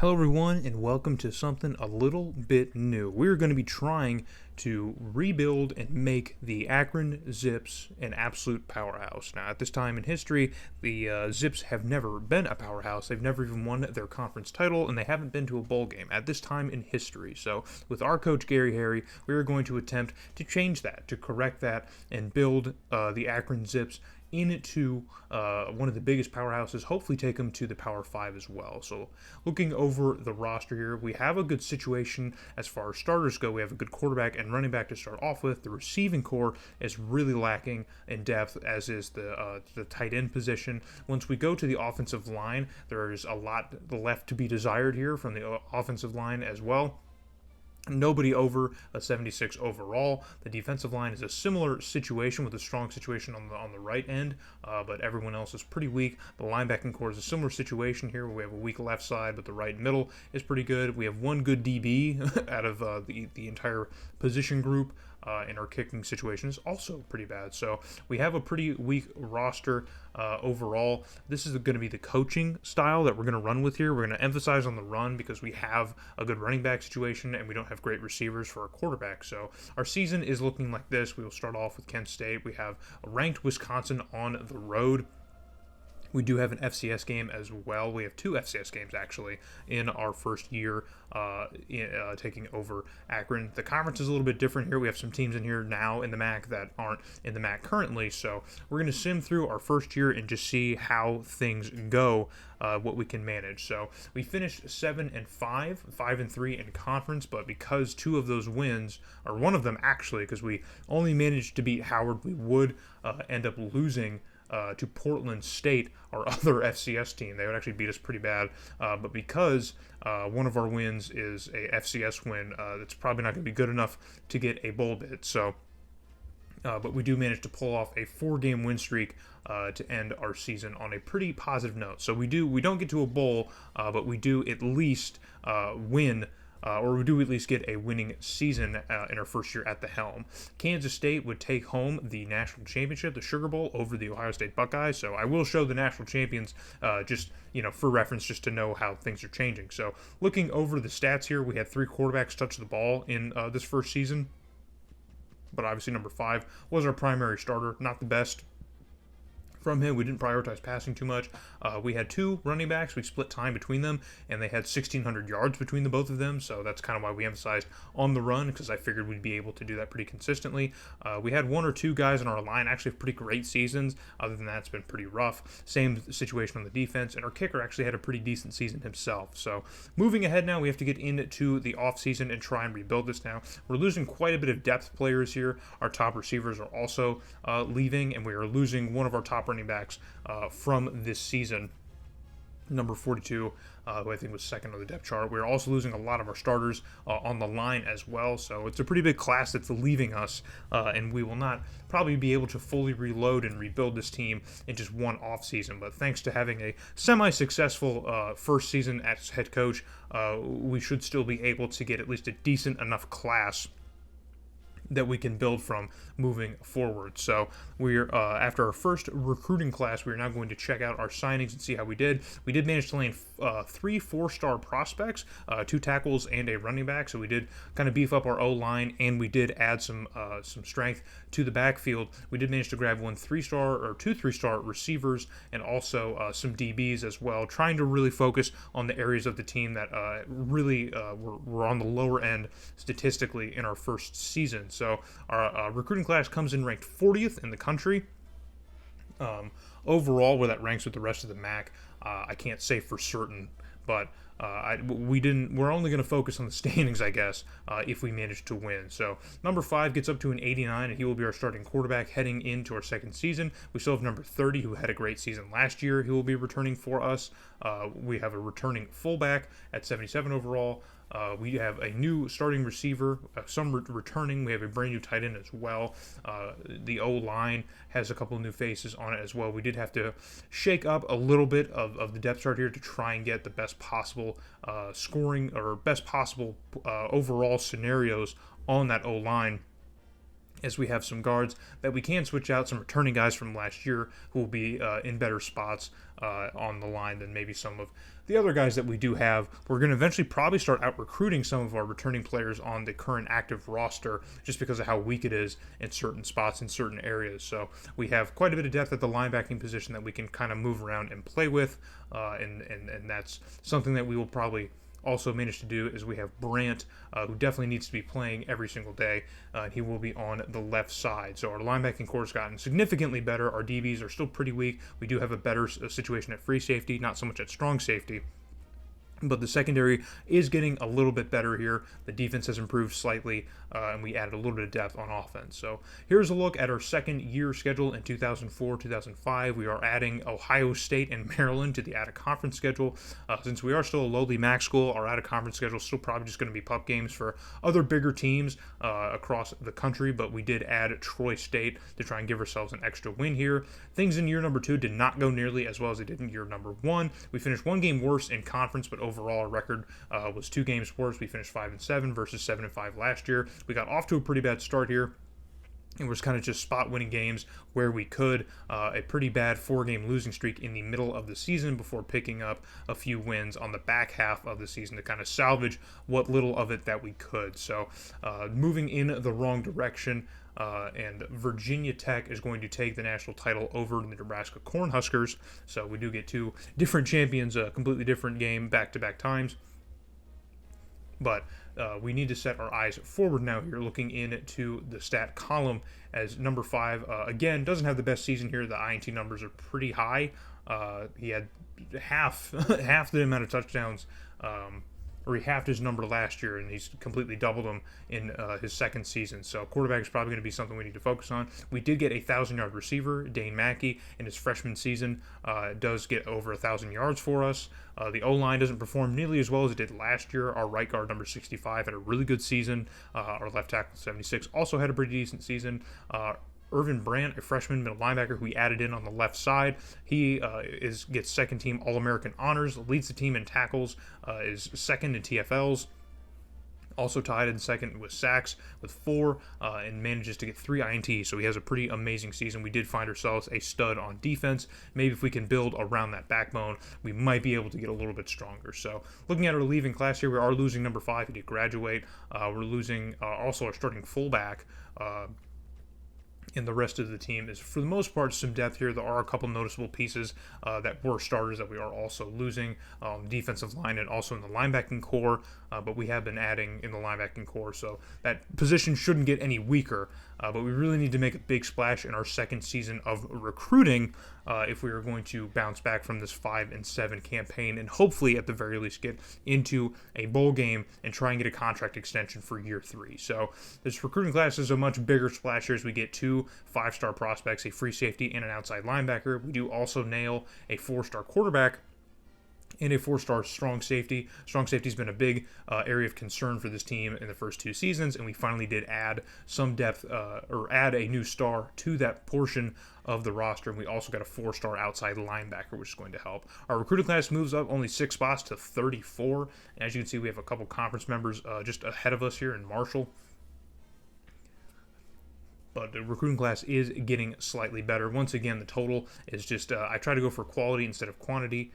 Hello, everyone, and welcome to something a little bit new. We're going to be trying to rebuild and make the Akron Zips an absolute powerhouse. Now, at this time in history, the Zips have never been a powerhouse. They've never even won their conference title, and they haven't been to a bowl game at this time in history. So, with our coach, Gary Harry, we are going to attempt to change that, to correct that, and build the Akron Zips into one of the biggest powerhouses, hopefully take them to the Power 5 as well. So looking over the roster here, we have a good situation as far as starters go. We have a good quarterback and running back to start off with. The receiving core is really lacking in depth, as is the tight end position. Once we go to the offensive line, there is a lot left to be desired here from the offensive line as well. Nobody over a 76 overall. The defensive line is a similar situation with a strong situation on the right end, but everyone else is pretty weak. The linebacking core is a similar situation here, where we have a weak left side, but the right middle is pretty good. We have one good DB out of the entire position group. And our kicking situation is also pretty bad. So we have a pretty weak roster overall. This is going to be the coaching style that we're going to run with here. We're going to emphasize on the run because we have a good running back situation and we don't have great receivers for our quarterback. So our season is looking like this. We will start off with Kent State. We have ranked Wisconsin on the road. We do have an FCS game as well. We have two FCS games, actually, in our first year taking over Akron. The conference is a little bit different here. We have some teams in here now in the MAC that aren't in the MAC currently. So we're going to sim through our first year and just see how things go, what we can manage. So we finished 7-5, 5-3 in conference, but because two of those wins, or one of them actually, because we only managed to beat Howard, we would end up losing to Portland State, our other FCS team. They would actually beat us pretty bad, but because one of our wins is a FCS win, it's probably not going to be good enough to get a bowl bid. So, but we do manage to pull off a 4-game win streak to end our season on a pretty positive note. So we don't get to a bowl, but we do at least win. Or we do at least get a winning season in our first year at the helm. Kansas State would take home the national championship, the Sugar Bowl, over the Ohio State Buckeyes. So I will show the national champions just for reference, just to know how things are changing. So looking over the stats here, we had 3 quarterbacks touch the ball in this first season. But obviously number 5 was our primary starter, not the best from him. We didn't prioritize passing too much. We had 2 running backs. We split time between them, and they had 1,600 yards between the both of them, so that's kind of why we emphasized on the run, because I figured we'd be able to do that pretty consistently. We had 1 or 2 guys in our line actually have pretty great seasons. Other than that, it's been pretty rough. Same situation on the defense, and our kicker actually had a pretty decent season himself. So moving ahead now, we have to get into the offseason and try and rebuild this now. We're losing quite a bit of depth players here. Our top receivers are also leaving, and we are losing one of our top running backs from this season, number 42, who I think was second on the depth chart. We're also losing a lot of our starters on the line as well, so it's a pretty big class that's leaving us, and we will not probably be able to fully reload and rebuild this team in just one off season. But thanks to having a semi-successful first season as head coach, we should still be able to get at least a decent enough class that we can build from moving forward. So we're after our first recruiting class, we're now going to check out our signings and see how we did. We did manage to land 3 4-star prospects, 2 tackles and a running back. So we did kind of beef up our O-line, and we did add some strength to the backfield. We did manage to grab 2 3-star receivers, and also some DBs as well, trying to really focus on the areas of the team that really were on the lower end statistically in our first season. So our recruiting class comes in ranked 40th in the country. Overall, where that ranks with the rest of the MAC, I can't say for certain, but we're only going to focus on the standings, I guess, if we manage to win. So number 5 gets up to an 89, and he will be our starting quarterback heading into our second season. We still have number 30, who had a great season last year. He will be returning for us. We have a returning fullback at 77 overall. We have a new starting receiver, some returning. We have a brand new tight end as well. The O-line has a couple of new faces on it as well. We did have to shake up a little bit of the depth chart here to try and get the best possible scoring or best possible overall scenarios on that O-line. as we have some guards that we can switch out, some returning guys from last year who will be in better spots on the line than maybe some of the other guys that we do have. We're going to eventually probably start out recruiting some of our returning players on the current active roster just because of how weak it is in certain spots in certain areas. So we have quite a bit of depth at the linebacking position that we can kind of move around and play with, and that's something that we will probably also managed to do. Is we have Brandt, who definitely needs to be playing every single day. He will be on the left side. So our linebacking core has gotten significantly better. Our DBs are still pretty weak. We do have a better situation at free safety, not so much at strong safety. But the secondary is getting a little bit better here. The defense has improved slightly, and we added a little bit of depth on offense. So here's a look at our second year schedule in 2004-2005. We are adding Ohio State and Maryland to the out-of-conference schedule. Since we are still a lowly MAC school, our out-of-conference schedule is still probably just going to be pup games for other bigger teams across the country, but we did add Troy State to try and give ourselves an extra win here. Things in year number 2 did not go nearly as well as they did in year number 1. We finished one game worse in conference, but overall our record was 2 games worse. We finished 5-7 versus 7-5 last year. We got off to a pretty bad start here and was kind of just spot winning games where we could. A pretty bad 4-game losing streak in the middle of the season before picking up a few wins on the back half of the season to kind of salvage what little of it that we could. So moving in the wrong direction. And Virginia Tech is going to take the national title over the Nebraska Cornhuskers. So we do get 2 different champions, a completely different game back-to-back times. But we need to set our eyes forward now here, looking into the stat column as number 5, again, doesn't have the best season here. The INT numbers are pretty high. He had half the amount of touchdowns, or he halved his number last year, and he's completely doubled them in his second season. So quarterback is probably going to be something we need to focus on. We did get a 1,000-yard receiver, Dane Mackey, in his freshman season. Does get over 1,000 yards for us. The O-line doesn't perform nearly as well as it did last year. Our right guard, number 65, had a really good season. Our left tackle, 76, also had a pretty decent season. Irvin Brandt, a freshman middle linebacker who we added in on the left side. He gets second team All-American honors, leads the team in tackles, is second in TFLs. Also tied in second with sacks with 4, and manages to get 3 INTs. So he has a pretty amazing season. We did find ourselves a stud on defense. Maybe if we can build around that backbone, we might be able to get a little bit stronger. So looking at our leaving class here, we are losing number 5. He did graduate. We're losing also our starting fullback. And the rest of the team is, for the most part, some depth here. There are a couple noticeable pieces that were starters that we are also losing on the defensive line and also in the linebacking core, but we have been adding in the linebacking core, so that position shouldn't get any weaker, but we really need to make a big splash in our second season of recruiting if we are going to bounce back from this 5-7 campaign and hopefully at the very least get into a bowl game and try and get a contract extension for year 3. So this recruiting class is a much bigger splash here as we get 2 5-star prospects, a free safety and an outside linebacker. We do also nail a 4-star quarterback and a 4-star strong safety. Strong safety has been a big area of concern for this team in the first 2 seasons, and we finally did add some depth or add a new star to that portion of the roster, and we also got a 4-star outside linebacker, which is going to help. Our recruiting class moves up only 6 spots to 34, and as you can see, we have a couple conference members just ahead of us here in Marshall. But the recruiting class is getting slightly better. Once again, the total is just, I try to go for quality instead of quantity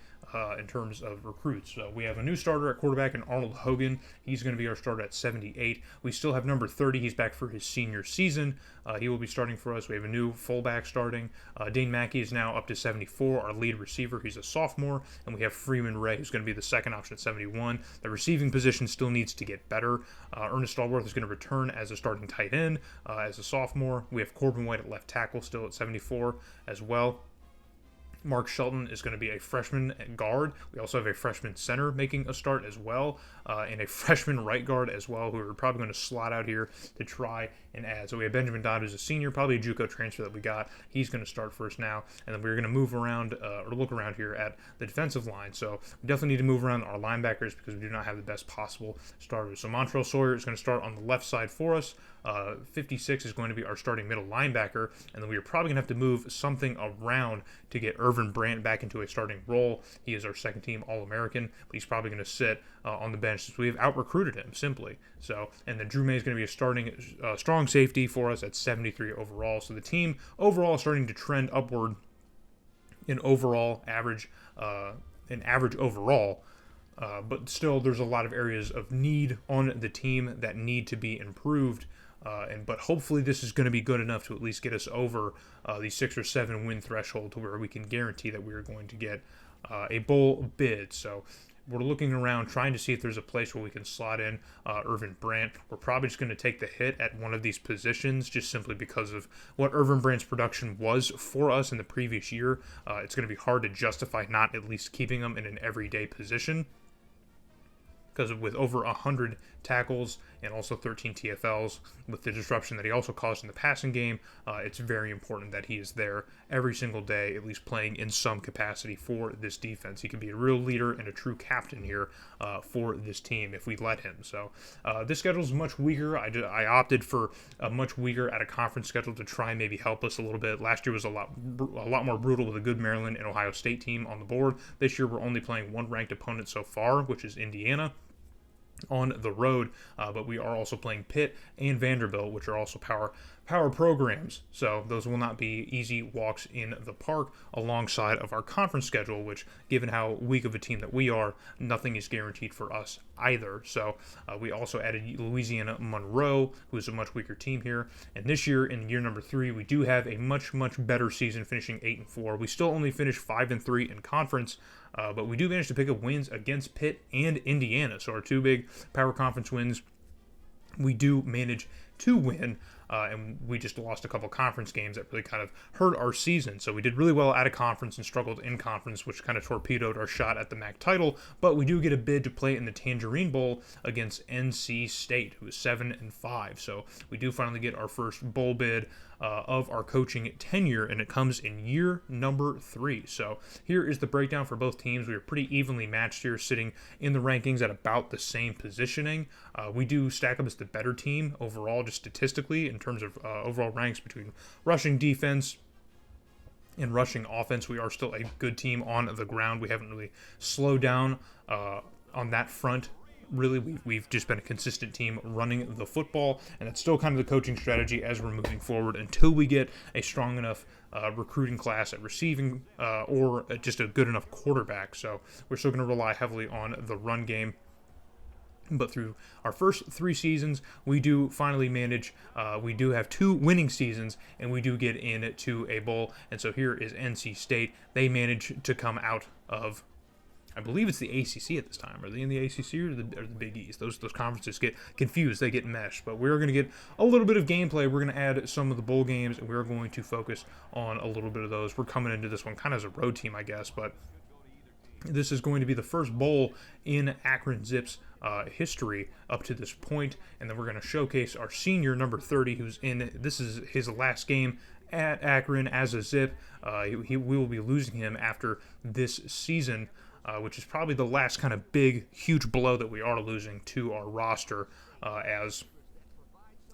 in terms of recruits. So we have a new starter at quarterback in Arnold Hogan. He's going to be our starter at 78. We still have number 30. He's back for his senior season. He will be starting for us. We have a new fullback starting. Dane Mackey is now up to 74, our lead receiver. He's a sophomore. And we have Freeman Ray, who's going to be the second option at 71. The receiving position still needs to get better. Ernest Stallworth is going to return as a starting tight end as a sophomore. We have Corbin White at left tackle still at 74 as well. Mark Shelton is going to be a freshman at guard. We also have a freshman center making a start as well, and a freshman right guard as well, who are probably going to slot out here to try and add. So we have Benjamin Dodd, who's a senior, probably a JUCO transfer that we got. He's going to start first now, and then we're going to move around or look around here at the defensive line. So we definitely need to move around our linebackers because we do not have the best possible starters. So Montrell Sawyer is going to start on the left side for us. 56 is going to be our starting middle linebacker, and then we are probably going to have to move something around to get Irvin Brandt back into a starting role. He is our second team All-American, but he's probably going to sit on the bench since we've out-recruited him, simply. So, and then Drew May is going to be a starting strong safety for us at 73 overall. So the team overall is starting to trend upward in overall average, overall. But still, there's a lot of areas of need on the team that need to be improved. But hopefully this is going to be good enough to at least get us over the 6 or 7 win threshold to where we can guarantee that we are going to get a bowl bid. So we're looking around trying to see if there's a place where we can slot in Irvin Brandt. We're probably just going to take the hit at one of these positions just simply because of what Irvin Brandt's production was for us in the previous year. It's going to be hard to justify not at least keeping him in an everyday position, because with over 100 tackles and also 13 TFLs, with the disruption that he also caused in the passing game, it's very important that he is there every single day, at least playing in some capacity for this defense. He can be a real leader and a true captain here for this team if we let him. So this schedule is much weaker. I opted for a much weaker at a conference schedule to try and maybe help us a little bit. Last year was a lot more brutal with a good Maryland and Ohio State team on the board. This year we're only playing one ranked opponent so far, which is Indiana, on the road, but we are also playing Pitt and Vanderbilt, which are also power programs. So those will not be easy walks in the park alongside of our conference schedule, which, given how weak of a team that we are, nothing is guaranteed for us either. So we also added Louisiana Monroe, who is a much weaker team here. And this year, in year number 3, we do have a much better season, finishing 8-4. We still only finished 5-3 in conference, but we do manage to pick up wins against Pitt and Indiana. So our 2 big power conference wins, we do manage to win, and we just lost a couple conference games that really kind of hurt our season. So we did really well out of conference and struggled in conference, which kind of torpedoed our shot at the MAC title. But we do get a bid to play in the Tangerine Bowl against NC State, who is 7-5. So we do finally get our first bowl bid of our coaching tenure, and it comes in year number 3. So here is the breakdown for both teams. We are pretty evenly matched here, sitting in the rankings at about the same positioning. We do stack up as the better team overall, just statistically, in terms of overall ranks between rushing defense and rushing offense. We are still a good team on the ground. We haven't really slowed down on that front. Really, we've just been a consistent team running the football, and it's still kind of the coaching strategy as we're moving forward until we get a strong enough recruiting class at receiving or just a good enough quarterback. So we're still going to rely heavily on the run game. But through our first 3 seasons, we do finally manage, we do have 2 winning seasons, and we do get into a bowl. And so here is NC State. They manage to come out of, I believe it's the ACC at this time. Are they in the ACC or the Big East? Those conferences get confused. They get meshed. But we're going to get a little bit of gameplay. We're going to add some of the bowl games, and we're going to focus on a little bit of those. We're coming into this one kind of as a road team, I guess. But this is going to be the first bowl in Akron Zips history up to this point. And then we're going to showcase our senior, number 30, who's in. This is his last game at Akron as a Zip. We will be losing him after this season, which is probably the last kind of big, huge blow that we are losing to our roster, as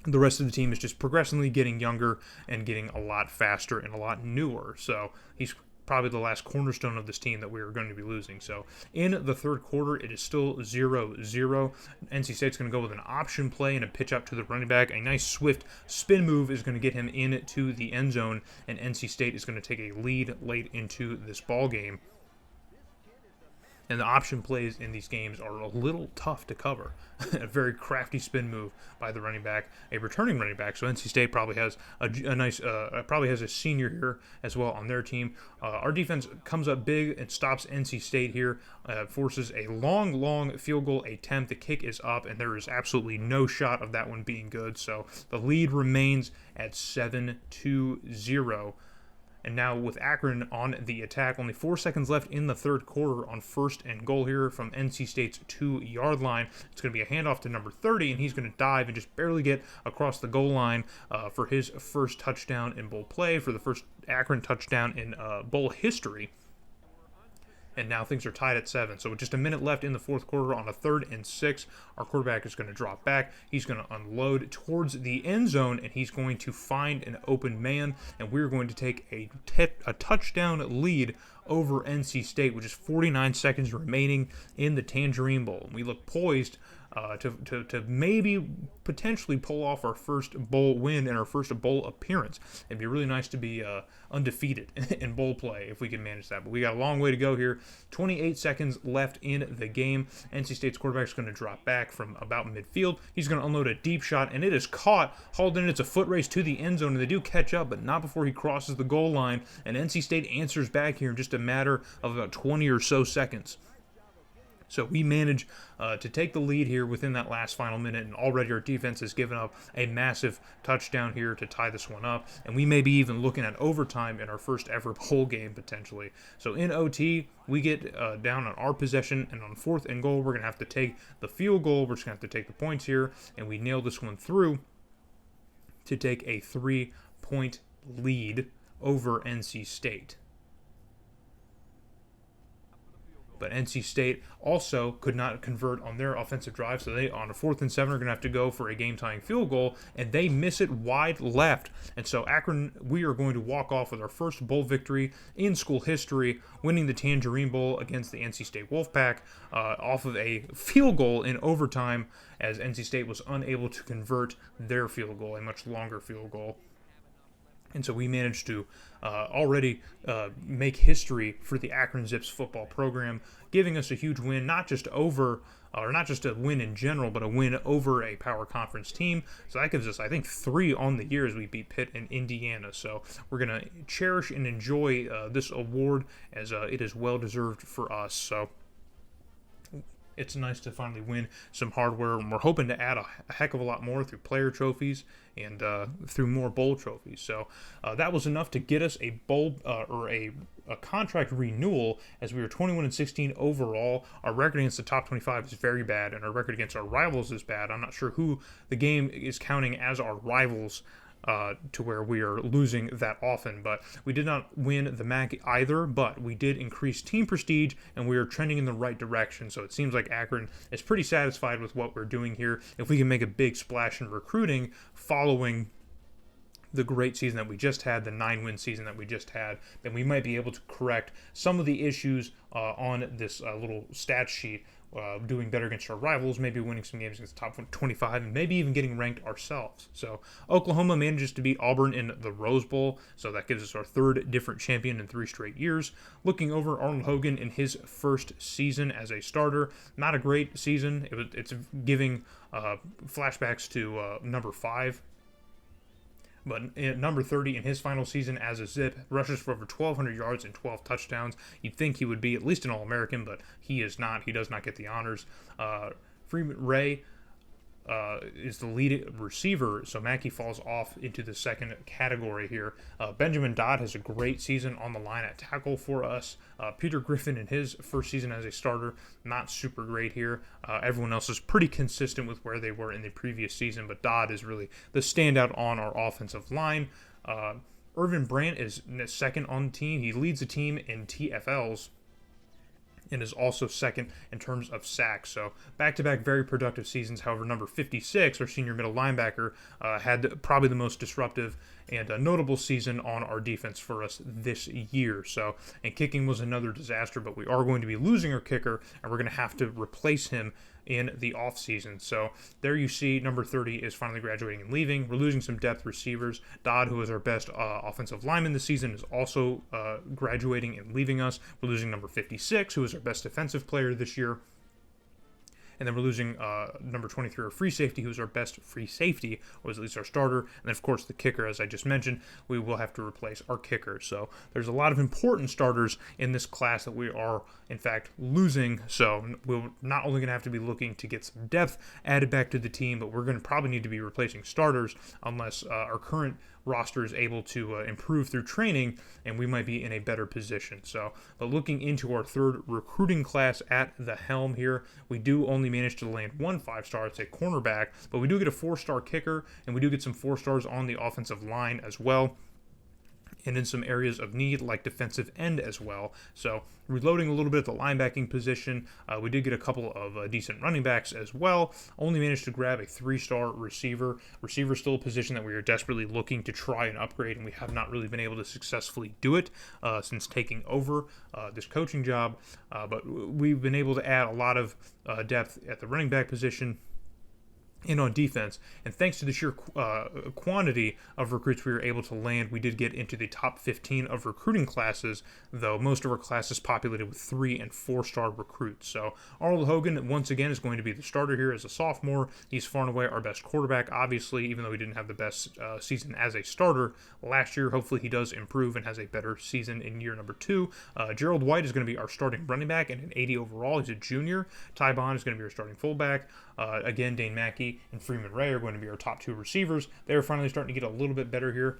the rest of the team is just progressively getting younger and getting a lot faster and a lot newer. So he's probably the last cornerstone of this team that we are going to be losing. So in the third quarter, it is still 0-0. NC State's going to go with an option play and a pitch out to the running back. A nice swift spin move is going to get him into the end zone, and NC State is going to take a lead late into this ball game. And the option plays in these games are a little tough to cover. A very crafty spin move by the running back, a returning running back. So NC State probably has a nice, probably has a senior here as well on their team. Our defense comes up big and stops NC State here, forces a long field goal attempt. The kick is up, and there is absolutely no shot of that one being good. So the lead remains at 7-0. And now with Akron on the attack, only 4 seconds left in the third quarter on 1st and goal here from NC State's 2-yard line. It's going to be a handoff to number 30, and he's going to dive and just barely get across the goal line for his first touchdown in bowl play, for the first Akron touchdown in bowl history. and now things are tied at 7. So with just a minute left in the fourth quarter on a 3rd and 6, our quarterback is going to drop back. He's going to unload towards the end zone, and he's going to find an open man, and we're going to take a touchdown lead over NC State, which is 49 seconds remaining in the Tangerine Bowl. And we look poised to maybe potentially pull off our first bowl win and our first bowl appearance. It'd be really nice to be undefeated in bowl play if we can manage that. But we got a long way to go here. 28 seconds left in the game. NC State's quarterback is going to drop back from about midfield. He's going to unload a deep shot, and it is caught, hauled in. It's a foot race to the end zone, and they do catch up, but not before he crosses the goal line. And NC State answers back here in just a matter of about 20 or so seconds. So we manage to take the lead here within that last final minute, and already our defense has given up a massive touchdown here to tie this one up, and we may be even looking at overtime in our first ever bowl game potentially. So in OT, we get down on our possession, and on 4th and goal, we're going to have to take the field goal. We're just going to have to take the points here, and we nail this one through to take a 3-point lead over NC State. But NC State also could not convert on their offensive drive, so they, on a 4th and 7, are going to have to go for a game-tying field goal, and they miss it wide left. And so Akron, we are going to walk off with our first bowl victory in school history, winning the Tangerine Bowl against the NC State Wolfpack off of a field goal in overtime, as NC State was unable to convert their field goal, a much longer field goal. And so we managed to already make history for the Akron Zips football program, giving us a huge win, not just a win in general, but a win over a power conference team. So that gives us, I think, 3 on the year as we beat Pitt and Indiana. So we're going to cherish and enjoy this award as it is well-deserved for us. So it's nice to finally win some hardware, and we're hoping to add a heck of a lot more through player trophies and through more bowl trophies. So that was enough to get us a bowl or a contract renewal, as we were 21-16 overall. Our record against the top 25 is very bad, and our record against our rivals is bad. I'm not sure who the game is counting as our rivals, to where we are losing that often, but we did not win the MAC either, but we did increase team prestige, and we are trending in the right direction. So it seems like Akron is pretty satisfied with what we're doing here. If we can make a big splash in recruiting following the great season that we just had, the 9-win season that we just had, then we might be able to correct some of the issues on this little stat sheet, doing better against our rivals, maybe winning some games against the top 25, and maybe even getting ranked ourselves. So Oklahoma manages to beat Auburn in the Rose Bowl, so that gives us our 3rd different champion in 3 straight years. Looking over Arnold Hogan in his first season as a starter, not a great season. It's giving flashbacks to number 5. But at number 30 in his final season as a Zip, rushes for over 1,200 yards and 12 touchdowns. You'd think he would be at least an All-American, but he is not. He does not get the honors. Freeman Ray is the lead receiver, so Mackey falls off into the second category here. Benjamin Dodd has a great season on the line at tackle for us. Peter Griffin in his first season as a starter, not super great here. Everyone else is pretty consistent with where they were in the previous season, but Dodd is really the standout on our offensive line. Irvin Brandt is second on the team. He leads the team in TFLs and is also second in terms of sacks. So back-to-back very productive seasons. However, number 56, our senior middle linebacker, had probably the most disruptive and notable season on our defense for us this year. So, and kicking was another disaster, but we are going to be losing our kicker, and we're going to have to replace him in the offseason. So there you see number 30 is finally graduating and leaving. We're losing some depth receivers. Dodd, who is our best offensive lineman this season, is also graduating and leaving us. We're losing number 56, who is our best defensive player this year. And then we're losing number 23, our free safety, who's our best free safety, or at least our starter. And then, of course, the kicker, as I just mentioned, we will have to replace our kicker. So there's a lot of important starters in this class that we are, in fact, losing. So we're not only going to have to be looking to get some depth added back to the team, but we're going to probably need to be replacing starters unless our current roster is able to improve through training, and we might be in a better position. So, but looking into our 3rd recruiting class at the helm here, we do only manage to land 1 5-star, it's a cornerback, but we do get a 4-star kicker, and we do get some 4 stars on the offensive line as well. and in some areas of need like defensive end as well. So reloading a little bit at the linebacking position. We did get a couple of decent running backs as well. Only managed to grab a 3-star receiver. Receiver still a position that we are desperately looking to try and upgrade, and we have not really been able to successfully do it since taking over this coaching job. But we've been able to add a lot of depth at the running back position and on defense, and thanks to the sheer quantity of recruits we were able to land, we did get into the top 15 of recruiting classes, though most of our classes populated with 3- and 4-star recruits. So Arnold Hogan, once again, is going to be the starter here as a sophomore. He's far and away our best quarterback, obviously, even though he didn't have the best season as a starter last year. Hopefully he does improve and has a better season in year number 2. Gerald White is going to be our starting running back and an 80 overall. He's a junior. Ty Bond is going to be our starting fullback. Again, Dane Mackey and Freeman Ray are going to be our top 2 receivers. They're finally starting to get a little bit better here.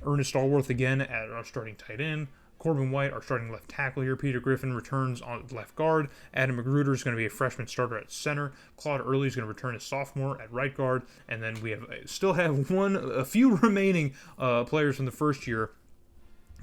Ernest Stallworth again at our starting tight end. Corbin White, our starting left tackle here. Peter Griffin returns on left guard. Adam Magruder is going to be a freshman starter at center. Claude Early is going to return as sophomore at right guard. And then we still have a few remaining players from the first year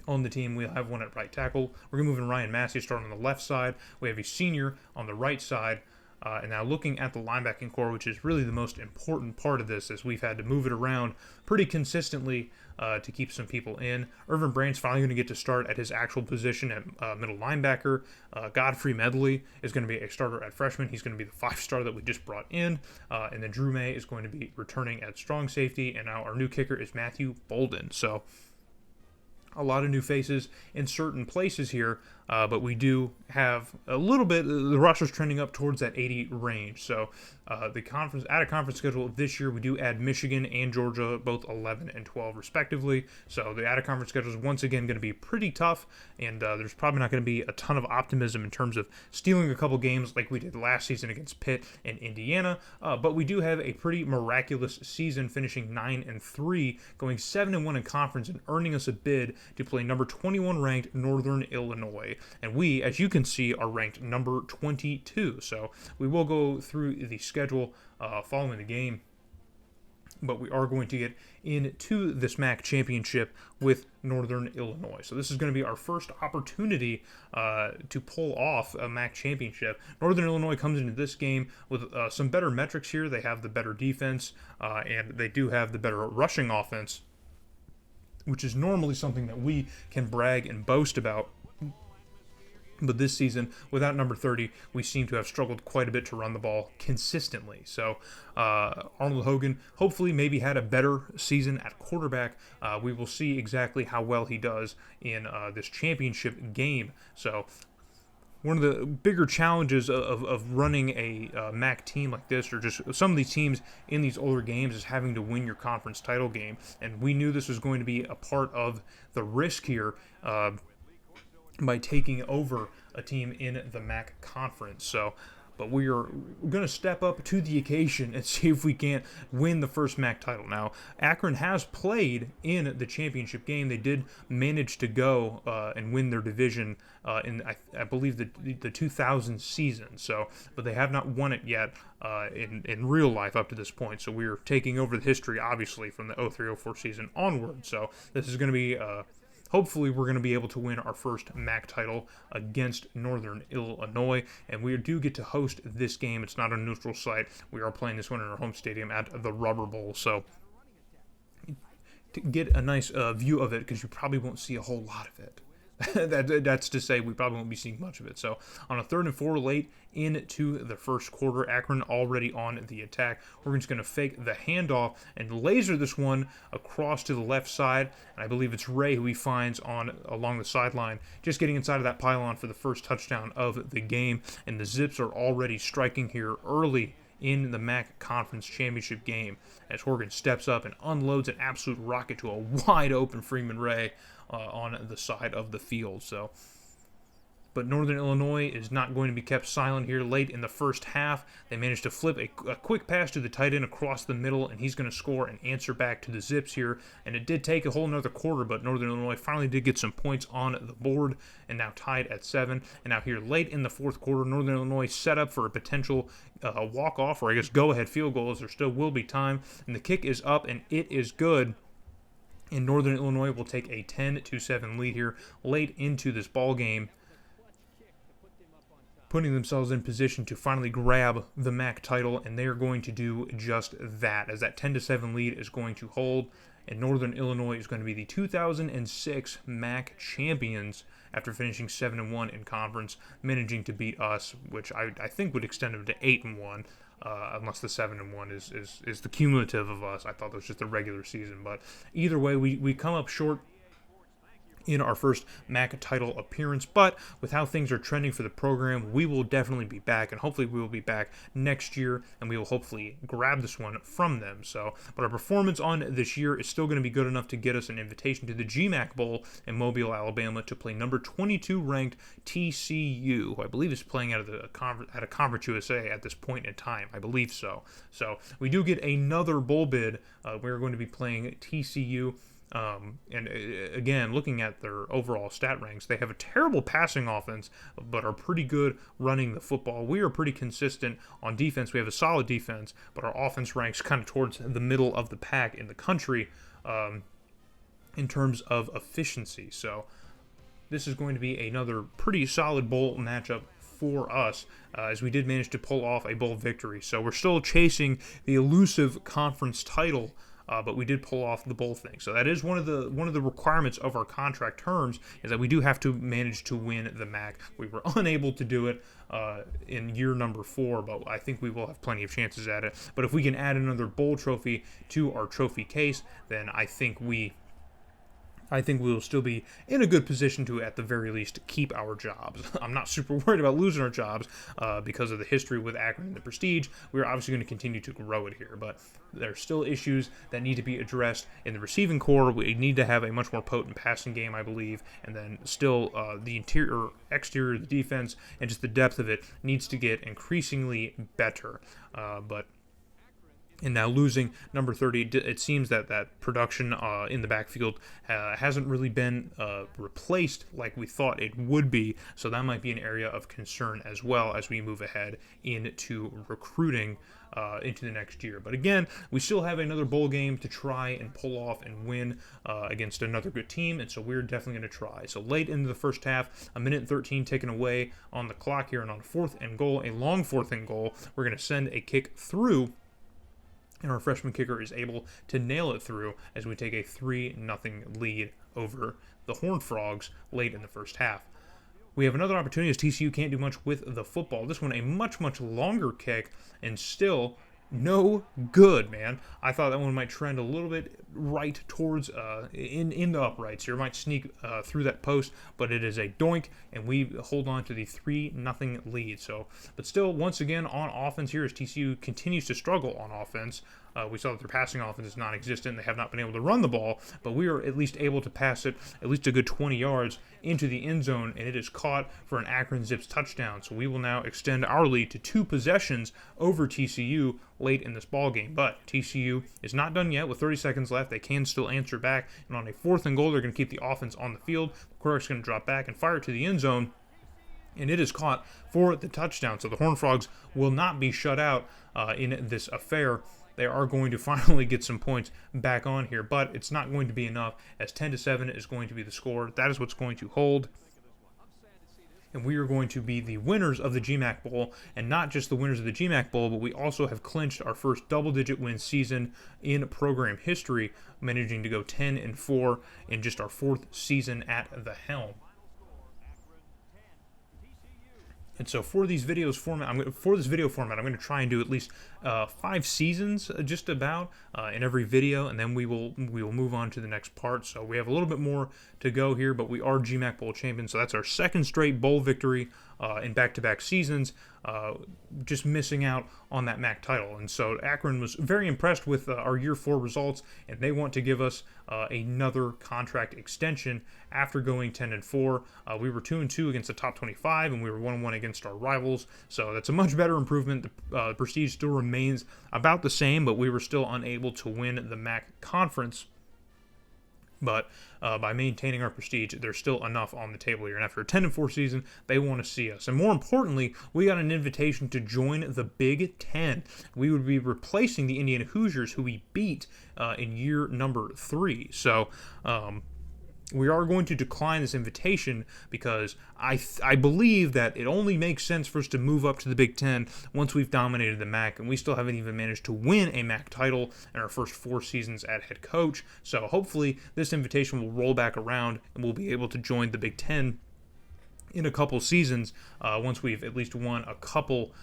on the team. We'll have one at right tackle. We're going to move in Ryan Massey starting on the left side. We have a senior on the right side. And now looking at the linebacking core, which is really the most important part of this, as we've had to move it around pretty consistently to keep some people in. Irvin Brandt's finally going to get to start at his actual position at middle linebacker. Godfrey Medley is going to be a starter at freshman. He's going to be the 5-star that we just brought in. And then Drew May is going to be returning at strong safety. And now our new kicker is Matthew Bolden. So a lot of new faces in certain places here, but we do have a little bit, the roster's trending up towards that 80 range. So the out-of-conference schedule this year, we do add Michigan and Georgia, both 11 and 12 respectively. So the out-of-conference schedule is once again going to be pretty tough, and there's probably not going to be a ton of optimism in terms of stealing a couple games like we did last season against Pitt and Indiana. But we do have a pretty miraculous season, finishing 9-3, going 7-1 in conference, and earning us a bid to play number 21 ranked Northern Illinois. And we, as you can see, are ranked number 22. So we will go through the schedule following the game, but we are going to get into this MAC championship with Northern Illinois. So this is going to be our first opportunity to pull off a MAC championship. Northern Illinois comes into this game with some better metrics here. They have the better defense, and they do have the better rushing offense, which is normally something that we can brag and boast about. But this season, without number 30, we seem to have struggled quite a bit to run the ball consistently. So Arnold Hogan hopefully maybe had a better season at quarterback. We will see exactly how well he does in this championship game. So one of the bigger challenges of running a MAC team like this, or just some of these teams in these older games, is having to win your conference title game. And we knew this was going to be a part of the risk here by taking over a team in the MAC conference. So, but we're going to step up to the occasion and see if we can't win the first MAC title. Now, Akron has played in the championship game. They did manage to go and win their division in, I believe, the 2000 season. So, but they have not won it yet in real life up to this point. So we're taking over the history, obviously, from the 03-04 season onward. So this is going to be hopefully we're going to be able to win our first MAC title against Northern Illinois, and we do get to host this game. It's not a neutral site. We are playing this one in our home stadium at the Rubber Bowl, so to get a nice view of it, because you probably won't see a whole lot of it. That's to say we probably won't be seeing much of it. So on a 3rd and 4 late into the first quarter, Akron already on the attack. We're just going to fake the handoff and laser this one across to the left side. And I believe it's Ray who he finds along the sideline, just getting inside of that pylon for the first touchdown of the game. And the Zips are already striking here early in the MAC Conference Championship game as Horgan steps up and unloads an absolute rocket to a wide open Freeman Ray on the side of the field. So, but Northern Illinois is not going to be kept silent here. Late in the first half, they managed to flip a quick pass to the tight end across the middle, and he's going to score and answer back to the Zips here. And it did take a whole another quarter, but Northern Illinois finally did get some points on the board, and now tied at 7. And now here late in the fourth quarter, Northern Illinois set up for a potential walk-off, or I guess go-ahead field goal, as there still will be time. And the kick is up, and it is good. And Northern Illinois will take a 10-7 lead here late into this ball game, putting themselves in position to finally grab the MAC title, and they are going to do just that, as that 10-7 lead is going to hold, and Northern Illinois is going to be the 2006 MAC champions after finishing 7-1 in conference, managing to beat us, which I think would extend them to 8-1. Unless the 7-1 is the cumulative of us. I thought that was just the regular season. But either way, we come up short in our first MAC title appearance, but with how things are trending for the program, we will definitely be back, and hopefully we will be back next year, and we will hopefully grab this one from them. So, but our performance on this year is still going to be good enough to get us an invitation to the GMAC Bowl in Mobile, Alabama, to play number 22 ranked TCU, who I believe is playing out of the Conference USA at this point in time. I believe so. So we do get another bowl bid. We're going to be playing TCU. And again, looking at their overall stat ranks, they have a terrible passing offense, but are pretty good running the football. We are pretty consistent on defense. We have a solid defense, but our offense ranks kind of towards the middle of the pack in the country in terms of efficiency. So this is going to be another pretty solid bowl matchup for us, as we did manage to pull off a bowl victory. So we're still chasing the elusive conference title, but we did pull off the bowl thing. So that is one of the requirements of our contract terms, is that we do have to manage to win the MAC. We were unable to do it in year number 4, but I think we will have plenty of chances at it. But if we can add another bowl trophy to our trophy case, then I think we will still be in a good position to, at the very least, keep our jobs. I'm not super worried about losing our jobs because of the history with Akron and the prestige. We're obviously going to continue to grow it here, but there's still issues that need to be addressed in the receiving core. We need to have a much more potent passing game, I believe, and then still the interior, exterior, the defense, and just the depth of it needs to get increasingly better. And now losing number 30, it seems that production in the backfield hasn't really been replaced like we thought it would be. So that might be an area of concern as well as we move ahead into recruiting into the next year. But again, we still have another bowl game to try and pull off and win against another good team, and so we're definitely going to try. So late into the first half, 1:13 taken away on the clock here, and on 4th and goal, a long 4th and goal, we're going to send a kick through, and our freshman kicker is able to nail it through as we take a 3-0 lead over the Horned Frogs late in the first half. We have another opportunity as TCU can't do much with the football. This one a much, much longer kick, and still no good, man. I thought that one might trend a little bit right towards in the uprights here. It might sneak through that post, but it is a doink, and we hold on to the 3-0 lead. So, but still, once again, on offense here, as TCU continues to struggle on offense. We saw that their passing offense is non-existent. They have not been able to run the ball, but we are at least able to pass it at least a good 20 yards into the end zone, and it is caught for an Akron Zips touchdown. So we will now extend our lead to 2 possessions over TCU late in this ball game. But TCU is not done yet. With 30 seconds left, they can still answer back, and on a 4th and goal, they're going to keep the offense on the field. The quarterback's going to drop back and fire it to the end zone, and it is caught for the touchdown. So the Horned Frogs will not be shut out in this affair. They are going to finally get some points back on here, but it's not going to be enough, as 10-7 is going to be the score. That is what's going to hold, and we are going to be the winners of the GMAC Bowl, and not just the winners of the GMAC Bowl, but we also have clinched our first double-digit win season in program history, managing to go 10-4 in just our 4th season at the helm. And so for this video format, I'm going to try and do at least 5 seasons, just about, in every video, and then we will move on to the next part. So we have a little bit more to go here, but we are GMAC Bowl champions, so that's our 2nd straight bowl victory in back-to-back seasons, just missing out on that MAC title. And so Akron was very impressed with our year 4 results, and they want to give us another contract extension after going 10-4. We were 2-2 against the top 25, and we were 1-1 against our rivals. So that's a much better improvement. The prestige still remains about the same, but we were still unable to win the MAC conference. But by maintaining our prestige, there's still enough on the table here. And after a 10-4 season, they want to see us. And more importantly, we got an invitation to join the Big Ten. We would be replacing the Indiana Hoosiers, who we beat in year number 3. So we are going to decline this invitation because I believe that it only makes sense for us to move up to the Big Ten once we've dominated the MAC, and we still haven't even managed to win a MAC title in our first 4 seasons at head coach. So hopefully this invitation will roll back around and we'll be able to join the Big Ten in a couple seasons once we've at least won a couple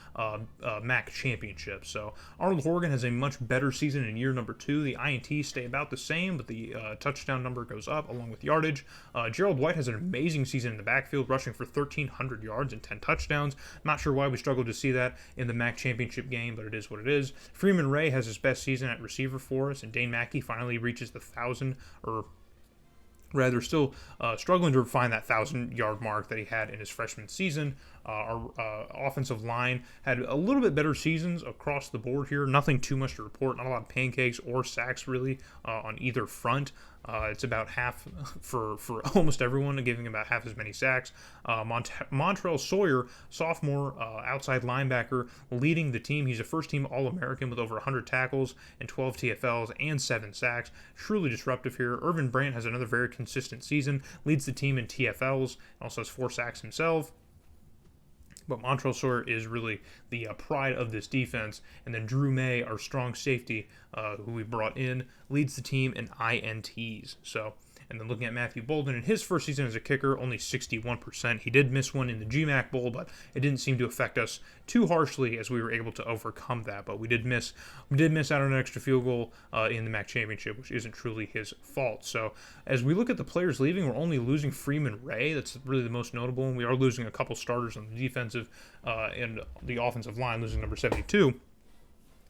MAC championships. So Arnold Horgan has a much better season in year number 2. The INTs stay about the same, but the touchdown number goes up along with yardage. Gerald White has an amazing season in the backfield, rushing for 1,300 yards and 10 touchdowns. Not sure why we struggled to see that in the MAC championship game, but it is what it is. Freeman Ray has his best season at receiver for us, and Dane Mackey finally reaches the 1,000, or rather still struggling to find that 1,000-yard mark that he had in his freshman season. Our offensive line had a little bit better seasons across the board here. Nothing too much to report. Not a lot of pancakes or sacks really on either front. It's about half for almost everyone, giving about half as many sacks. Montrell Sawyer, sophomore outside linebacker, leading the team. He's a first-team All-American with over 100 tackles and 12 TFLs and 7 sacks. Truly disruptive here. Irvin Brandt has another very consistent season, leads the team in TFLs, also has 4 sacks himself. But Montrell Sawyer is really the pride of this defense. And then Drew May, our strong safety, who we brought in, leads the team in INTs. So, and then looking at Matthew Bolden, in his first season as a kicker, only 61%. He did miss one in the GMAC Bowl, but it didn't seem to affect us too harshly as we were able to overcome that. But we did miss out on an extra field goal in the MAC championship, which isn't truly his fault. So as we look at the players leaving, we're only losing Freeman Ray. That's really the most notable, and we are losing a couple starters on the defensive and the offensive line, losing number 72.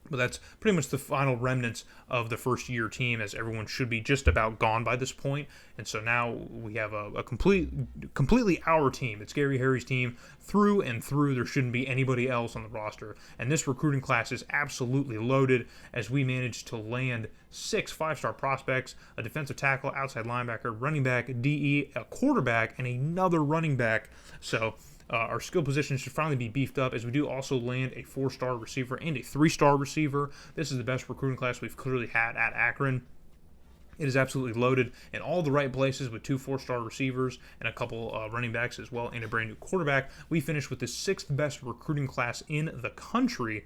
But that's pretty much the final remnants of the first-year team, as everyone should be just about gone by this point. And so now we have a completely our team. It's Gary Harry's team through and through. There shouldn't be anybody else on the roster. And this recruiting class is absolutely loaded, as we managed to land 6 5-star prospects, a defensive tackle, outside linebacker, running back, DE, a quarterback, and another running back. So our skill positions should finally be beefed up, as we do also land a 4-star receiver and a 3-star receiver. This is the best recruiting class we've clearly had at Akron. It is absolutely loaded in all the right places with 2 4-star receivers and a couple running backs as well, and a brand new quarterback. We finished with the 6th best recruiting class in the country,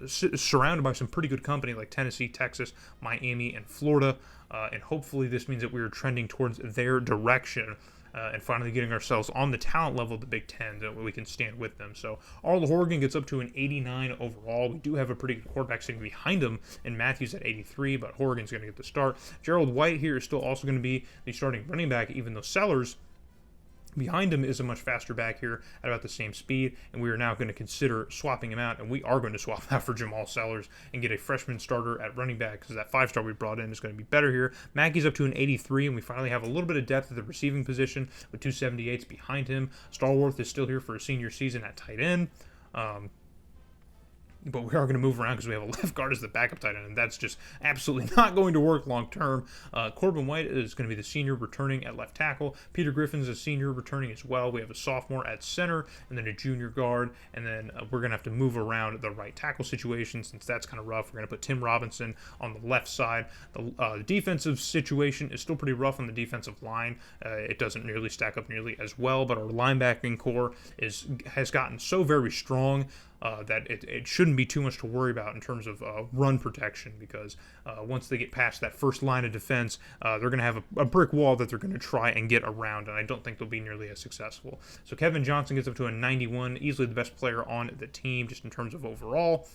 surrounded by some pretty good company like Tennessee, Texas, Miami, and Florida. And hopefully this means that we are trending towards their direction. And finally getting ourselves on the talent level of the Big Ten, that we can stand with them. So Arnold Horgan gets up to an 89 overall. We do have a pretty good quarterback sitting behind him in Matthews at 83, but Horgan's going to get the start. Gerald White here is still also going to be the starting running back, even though Sellers behind him is a much faster back here at about the same speed, and we are now going to consider swapping him out, and we are going to swap out for Jamal Sellers and get a freshman starter at running back, because that 5-star we brought in is going to be better here. Mackey's up to an 83, and we finally have a little bit of depth at the receiving position with 2 78s behind him. Stallworth is still here for a senior season at tight end. But we are going to move around because we have a left guard as the backup tight end, and that's just absolutely not going to work long term. Corbin White is going to be the senior returning at left tackle. Peter Griffin's a senior returning as well. We have a sophomore at center, and then a junior guard, and then we're going to have to move around the right tackle situation since that's kind of rough. We're going to put Tim Robinson on the left side. The defensive situation is still pretty rough on the defensive line. It doesn't nearly stack up nearly as well, but our linebacking core has gotten so very strong that it shouldn't be too much to worry about in terms of run protection, because once they get past that first line of defense, they're going to have a brick wall that they're going to try and get around, and I don't think they'll be nearly as successful. So Kevin Johnson gets up to a 91, easily the best player on the team just in terms of overall.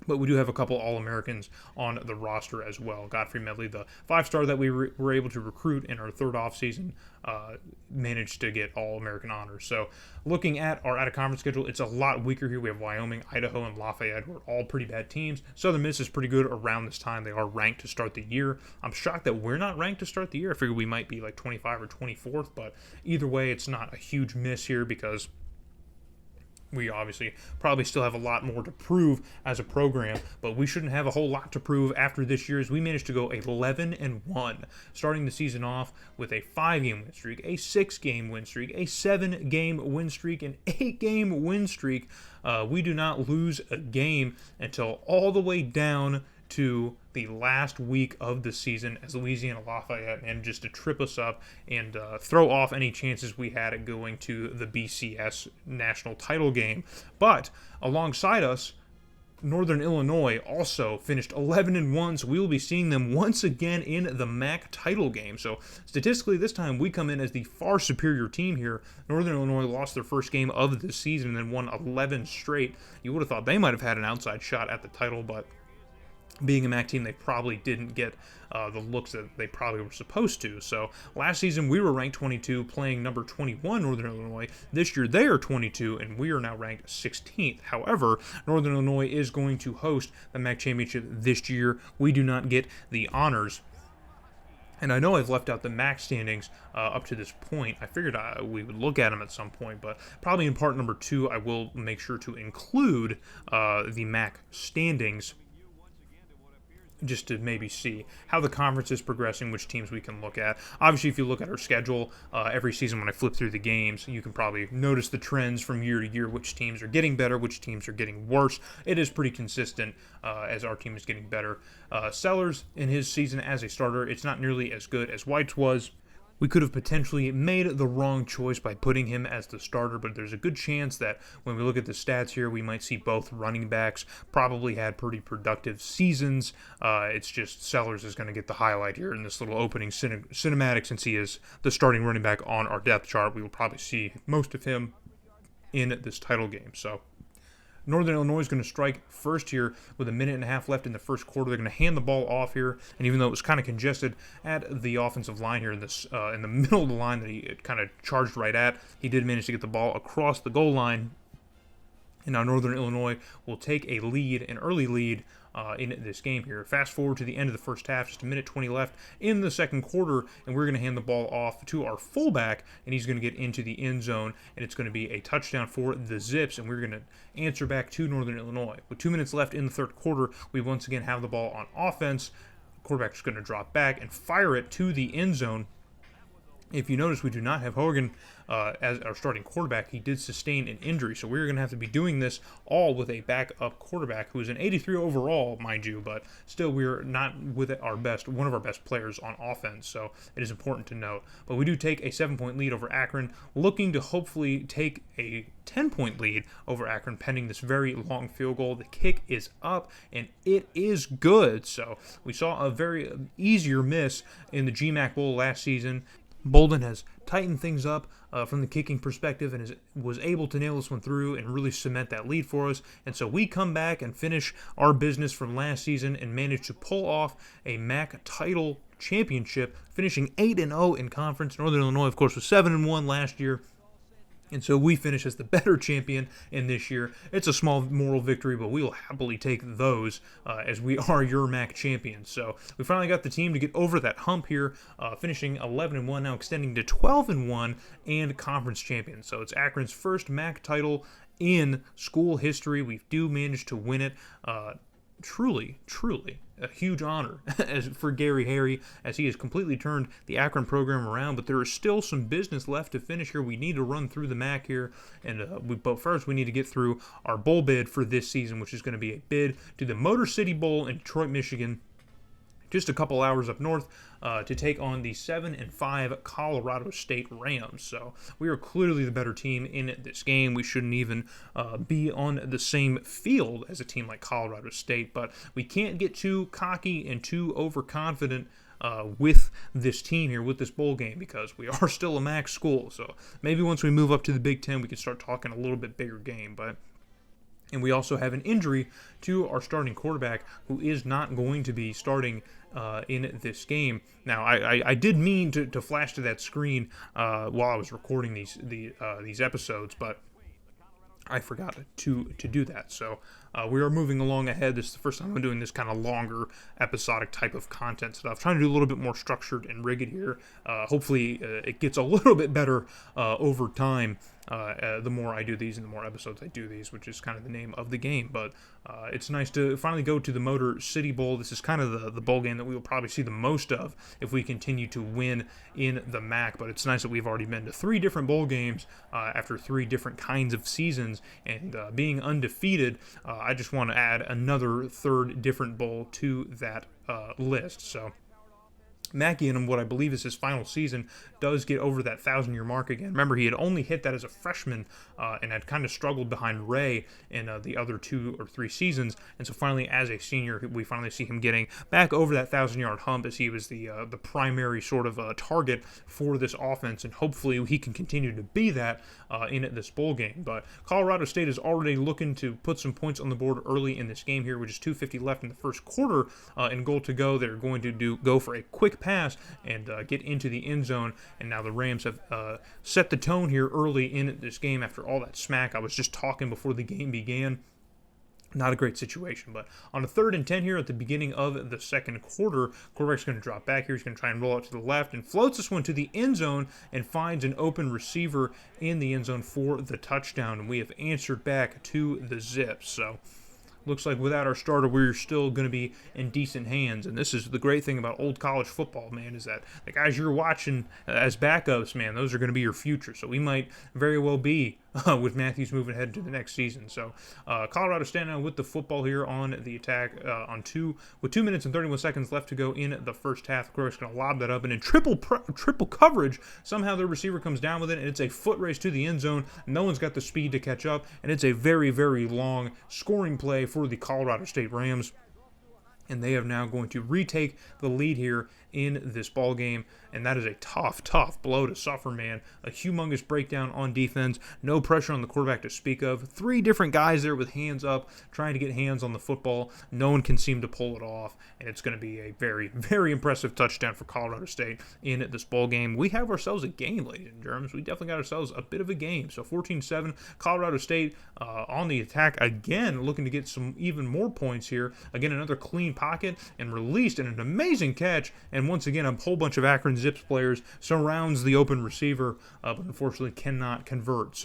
But we do have a couple All-Americans on the roster as well. Godfrey Medley, the 5-star that we were able to recruit in our third offseason, managed to get All-American honors. So looking at our out-of-conference schedule, it's a lot weaker here. We have Wyoming, Idaho, and Lafayette, who are all pretty bad teams. Southern Miss is pretty good around this time. They are ranked to start the year. I'm shocked that we're not ranked to start the year. I figured we might be like 25 or 24th, but either way, it's not a huge miss here because We obviously probably still have a lot more to prove as a program, but we shouldn't have a whole lot to prove after this year as we managed to go 11-1, starting the season off with a 5-game win streak, a 6-game win streak, a 7-game win streak, an 8-game win streak. We do not lose a game until all the way down to the last week of the season as Louisiana Lafayette managed to trip us up and throw off any chances we had at going to the BCS national title game. But alongside us, Northern Illinois also finished 11-1, so we will be seeing them once again in the MAC title game. So statistically, this time we come in as the far superior team here. Northern Illinois lost their first game of the season and then won 11 straight. You would have thought they might have had an outside shot at the title, but being a MAC team, they probably didn't get the looks that they probably were supposed to. So last season, we were ranked 22, playing number 21 Northern Illinois. This year, they are 22, and we are now ranked 16th. However, Northern Illinois is going to host the MAC championship this year. We do not get the honors. And I know I've left out the MAC standings up to this point. I figured we would look at them at some point, but probably in part number 2, I will make sure to include the MAC standings, just to maybe see how the conference is progressing, which teams we can look at. Obviously, if you look at our schedule every season when I flip through the games, you can probably notice the trends from year to year, which teams are getting better, which teams are getting worse. It is pretty consistent as our team is getting better. Sellers, in his season as a starter, it's not nearly as good as White's was. We could have potentially made the wrong choice by putting him as the starter, but there's a good chance that when we look at the stats here, we might see both running backs probably had pretty productive seasons. It's just Sellers is going to get the highlight here in this little opening cinematic since he is the starting running back on our depth chart. We will probably see most of him in this title game. So Northern Illinois is going to strike first here with 1.5 minutes left in the first quarter. They're going to hand the ball off here, and even though it was kind of congested at the offensive line here in the middle of the line that he kind of charged right at, he did manage to get the ball across the goal line. And now Northern Illinois will take an early lead in this game here. Fast forward to the end of the first half, just 1:20 left in the second quarter, and we're going to hand the ball off to our fullback, and he's going to get into the end zone, and it's going to be a touchdown for the Zips, and we're going to answer back to Northern Illinois. With 2 minutes left in the third quarter, we once again have the ball on offense. The quarterback's going to drop back and fire it to the end zone. If you notice, we do not have Hogan as our starting quarterback. He did sustain an injury, so we're going to have to be doing this all with a backup quarterback who is an 83 overall, mind you, but still we're not with one of our best players on offense, so it is important to note. But we do take a 7-point lead over Akron, looking to hopefully take a 10-point lead over Akron pending this very long field goal. The kick is up, and it is good. So we saw a very easier miss in the GMAC Bowl last season. Bolden has tightened things up from the kicking perspective and was able to nail this one through and really cement that lead for us. And so we come back and finish our business from last season and manage to pull off a MAC title championship, finishing 8-0 in conference. Northern Illinois, of course, was 7-1 last year. And so we finish as the better champion in this year. It's a small moral victory, but we will happily take those as we are your MAC champions. So we finally got the team to get over that hump here, finishing 11-1, now extending to 12-1 and conference champions. So it's Akron's first MAC title in school history. We do manage to win it. Truly a huge honor for Gary Harry as he has completely turned the Akron program around, but there is still some business left to finish here. We need to run through the MAC here, but first we need to get through our bowl bid for this season, which is going to be a bid to the Motor City Bowl in Detroit, Michigan, just a couple hours up north, to take on the 7-5 Colorado State Rams. So we are clearly the better team in this game. We shouldn't even be on the same field as a team like Colorado State, but we can't get too cocky and too overconfident with this team here, with this bowl game, because we are still a MAC school. So maybe once we move up to the Big Ten, we can start talking a little bit bigger game, and we also have an injury to our starting quarterback, who is not going to be starting in this game. Now, I did mean to flash to that screen while I was recording these episodes, but I forgot to do that. So we are moving along ahead. This is the first time I'm doing this kind of longer episodic type of content stuff. Trying to do a little bit more structured and rigid here. Hopefully it gets a little bit better over time. the more I do these and the more episodes I do these, which is kind of the name of the game. But it's nice to finally go to the Motor City Bowl. This is kind of the bowl game that we will probably see the most of if we continue to win in the MAC. But it's nice that we've already been to 3 different bowl games after 3 different kinds of seasons, and being undefeated, I just want to add another 3rd different bowl to that list. So Mackey, in what I believe is his final season, does get over that 1,000-year mark again. Remember, he had only hit that as a freshman and had kind of struggled behind Ray in the other 2 or 3 seasons. And so finally, as a senior, we finally see him getting back over that 1,000-yard hump, as he was the primary sort of target for this offense. And hopefully he can continue to be that in this bowl game. But Colorado State is already looking to put some points on the board early in this game here, with just 2:50 left in the first quarter and goal to go. They're going to go for a quick pass and get into the end zone. And now the Rams have set the tone here early in this game after all that smack I was just talking before the game began. Not a great situation, but on a 3rd and 10 here at the beginning of the second quarter, quarterback's going to drop back here. He's going to try and roll out to the left and floats this one to the end zone and finds an open receiver in the end zone for the touchdown. And we have answered back to the Zips. So looks like without our starter, we're still going to be in decent hands. And this is the great thing about old college football, man, is that the guys you're watching as backups, man, those are going to be your future. So we might very well be with Matthews moving ahead to the next season. So Colorado standing out with the football here on the attack with 2 minutes and 31 seconds left to go in the first half. The quarterback's going to lob that up, and in triple coverage, somehow the receiver comes down with it, and it's a foot race to the end zone. No one's got the speed to catch up, and it's a very, very long scoring play for the Colorado State Rams. And they are now going to retake the lead here in this ball game, and that is a tough blow to suffer, man. A humongous breakdown on defense, no pressure on the quarterback to speak of. 3 different guys there with hands up, trying to get hands on the football. No one can seem to pull it off, and it's going to be a very, very impressive touchdown for Colorado State in this ball game. We have ourselves a game, ladies and germs. We definitely got ourselves a bit of a game. So 14-7, Colorado State on the attack again, looking to get some even more points here. Again, another clean pocket and released, and an amazing catch. And once again, a whole bunch of Akron Zips players surrounds the open receiver, but unfortunately cannot convert.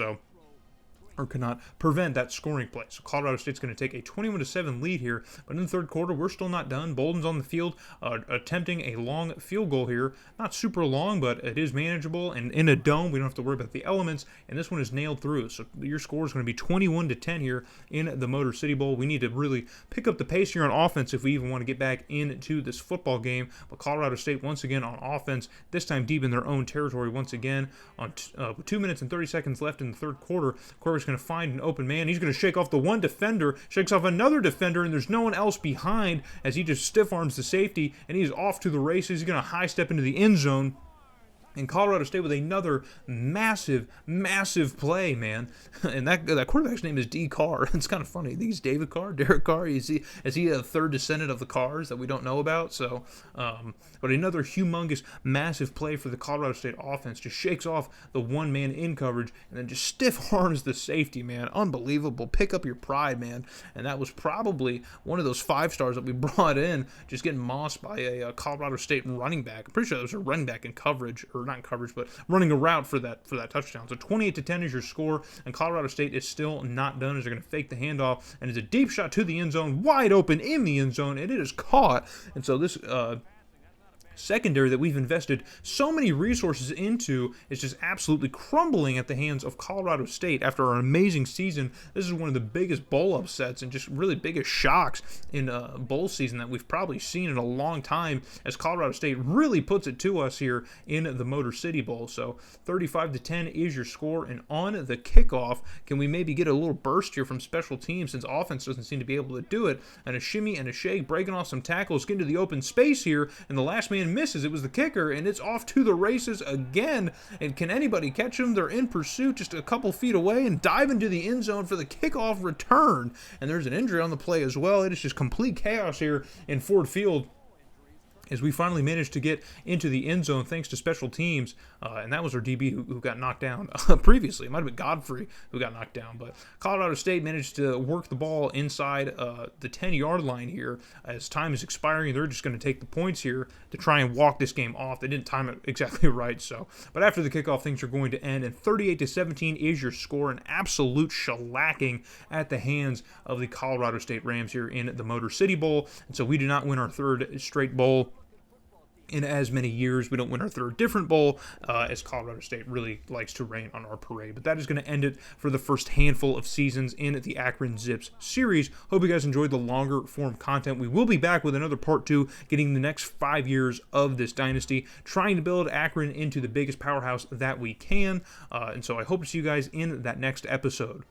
Or cannot prevent that scoring play. So Colorado State's going to take a 21-7 lead here, but in the third quarter, we're still not done. Bolden's on the field attempting a long field goal here. Not super long, but it is manageable, and in a dome, we don't have to worry about the elements, and this one is nailed through. So your score is going to be 21-10 here in the Motor City Bowl. We need to really pick up the pace here on offense if we even want to get back into this football game. But Colorado State, once again, on offense, this time deep in their own territory once again. On 2 minutes and 30 seconds left in the third quarter, quarterback's going to find an open man. He's going to shake off the one defender, shakes off another defender, and there's no one else behind as he just stiff arms the safety, and he's off to the races. He's going to high step into the end zone. And Colorado State with another massive play, man. And that quarterback's name is D. Carr. It's kind of funny. These David Carr, Derek Carr, is he a third descendant of the Carrs that we don't know about? So, but another humongous, massive play for the Colorado State offense. Just shakes off the one-man in coverage and then just stiff arms the safety, man. Unbelievable. Pick up your pride, man. And that was probably one of those 5-stars that we brought in, just getting mossed by a Colorado State running back. I'm pretty sure that was a running back in coverage, or not in coverage, but running a route for that touchdown. So 28-10 is your score, and Colorado State is still not done as they're going to fake the handoff, and it's a deep shot to the end zone, wide open in the end zone, and it is caught. And so this secondary that we've invested so many resources into is just absolutely crumbling at the hands of Colorado State after an amazing season. This is one of the biggest bowl upsets and just really biggest shocks in a bowl season that we've probably seen in a long time, as Colorado State really puts it to us here in the Motor City Bowl. So 35-10 is your score, and on the kickoff, can we maybe get a little burst here from special teams, since offense doesn't seem to be able to do it, and a shimmy and a shake, breaking off some tackles, getting to the open space here, and the last man misses. It was the kicker, and it's off to the races again. And can anybody catch him? They're in pursuit, just a couple feet away, and dive into the end zone for the kickoff return. And there's an injury on the play as well. It is just complete chaos here in Ford Field. as we finally managed to get into the end zone thanks to special teams, and that was our DB who got knocked down previously. It might have been Godfrey who got knocked down, but Colorado State managed to work the ball inside the 10-yard line here as time is expiring. They're just going to take the points here to try and walk this game off. They didn't time it exactly right, but after the kickoff, things are going to end, and 38-17 is your score, an absolute shellacking at the hands of the Colorado State Rams here in the Motor City Bowl, and so we do not win our third straight bowl in as many years. We don't win our third different bowl, as Colorado State really likes to rain on our parade. But that is going to end it for the first handful of seasons in the Akron Zips series. Hope you guys enjoyed the longer form content. We will be back with another part 2, getting the next 5 years of this dynasty, trying to build Akron into the biggest powerhouse that we can. And so I hope to see you guys in that next episode.